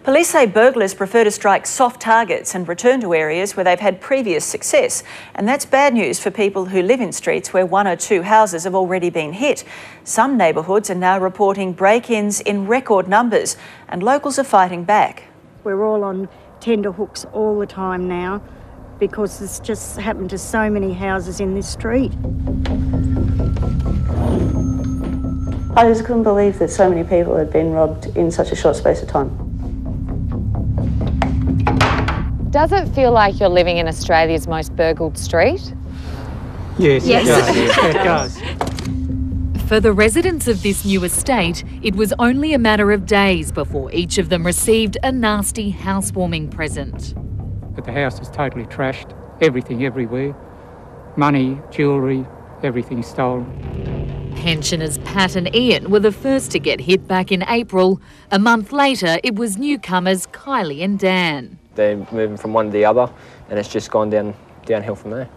Police say burglars prefer to strike soft targets and return to areas where they've had previous success. And that's bad news for people who live in streets where one or two houses have already been hit. Some neighbourhoods are now reporting break-ins in record numbers, and locals are fighting back. We're all on tender hooks all the time now because this just happened to so many houses in this street. I just couldn't believe that so many people had been robbed in such a short space of time. Does it feel like you're living in Australia's most burgled street? Yes. It does. For the residents of this new estate, it was only a matter of days before each of them received a nasty housewarming present. But the house is totally trashed, everything everywhere. Money, jewellery, everything stolen. Pensioners Pat and Ian were the first to get hit back in April. A month later, it was newcomers Kylie and Dan. They're moving from one to the other, and it's just gone downhill from there.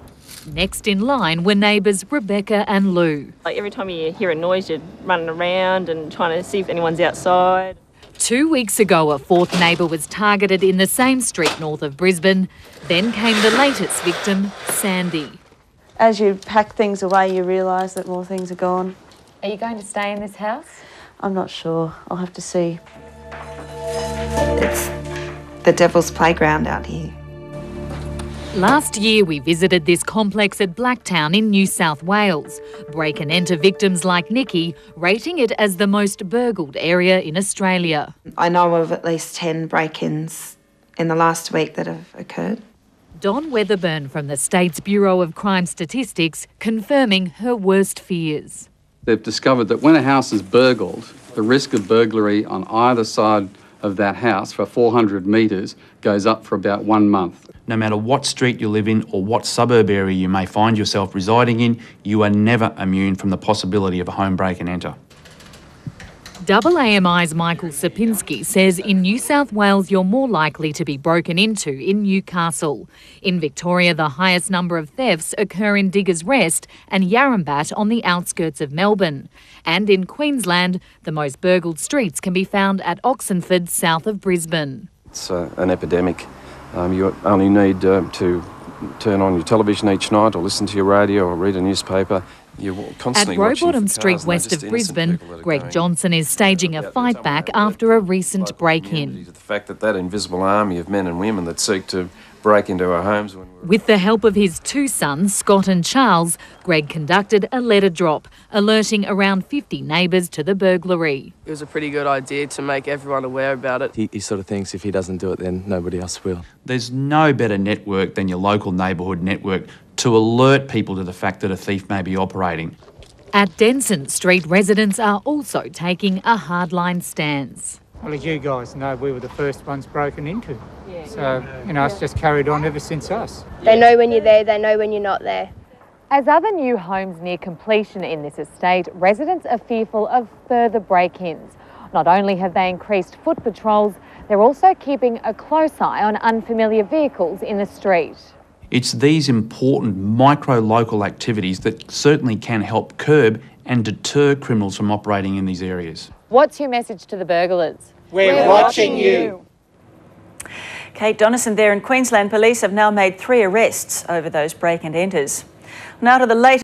Next in line were neighbours Rebecca and Lou. Like every time you hear a noise, you're running around and trying to see if anyone's outside. 2 weeks ago, a fourth neighbour was targeted in the same street north of Brisbane. Then came the latest victim, Sandy. As you pack things away, you realise that more things are gone. Are you going to stay in this house? I'm not sure. I'll have to see. It's the devil's playground out here. Last year, we visited this complex at Blacktown in New South Wales. Break and enter victims like Nikki, rating it as the most burgled area in Australia. I know of at least 10 break-ins in the last week that have occurred. Don Weatherburn from the state's Bureau of Crime Statistics confirming her worst fears. They've discovered that when a house is burgled, the risk of burglary on either side of that house for 400 metres goes up for about 1 month. No matter what street you live in or what suburb area you may find yourself residing in, you are never immune from the possibility of a home break and enter. AAMI's Michael Sapinski says in New South Wales you're more likely to be broken into in Newcastle. In Victoria, the highest number of thefts occur in Diggers Rest and Yarrambat on the outskirts of Melbourne. And in Queensland, the most burgled streets can be found at Oxenford, south of Brisbane. It's an epidemic. You only need to turn on your television each night or listen to your radio or read a newspaper. At Rowbottom Street west of Brisbane, Greg Johnson is staging a fight back after a recent break-in. The fact that invisible army of men and women that seek to break into our homes. With the help of his two sons, Scott and Charles, Greg conducted a letter drop, alerting around 50 neighbours to the burglary. It was a pretty good idea to make everyone aware about it. He sort of thinks if he doesn't do it, then nobody else will. There's no better network than your local neighbourhood network to alert people to the fact that a thief may be operating. At Denson Street, residents are also taking a hardline stance. Well, as you guys know, we were the first ones broken into. So, it's just carried on ever since us. They know when you're there, they know when you're not there. As other new homes near completion in this estate, residents are fearful of further break-ins. Not only have they increased foot patrols, they're also keeping a close eye on unfamiliar vehicles in the street. It's these important micro-local activities that certainly can help curb and deter criminals from operating in these areas. What's your message to the burglars? We're watching you. Kate Donnison there, in Queensland Police have now made 3 arrests over those break and enters. Now to the latest.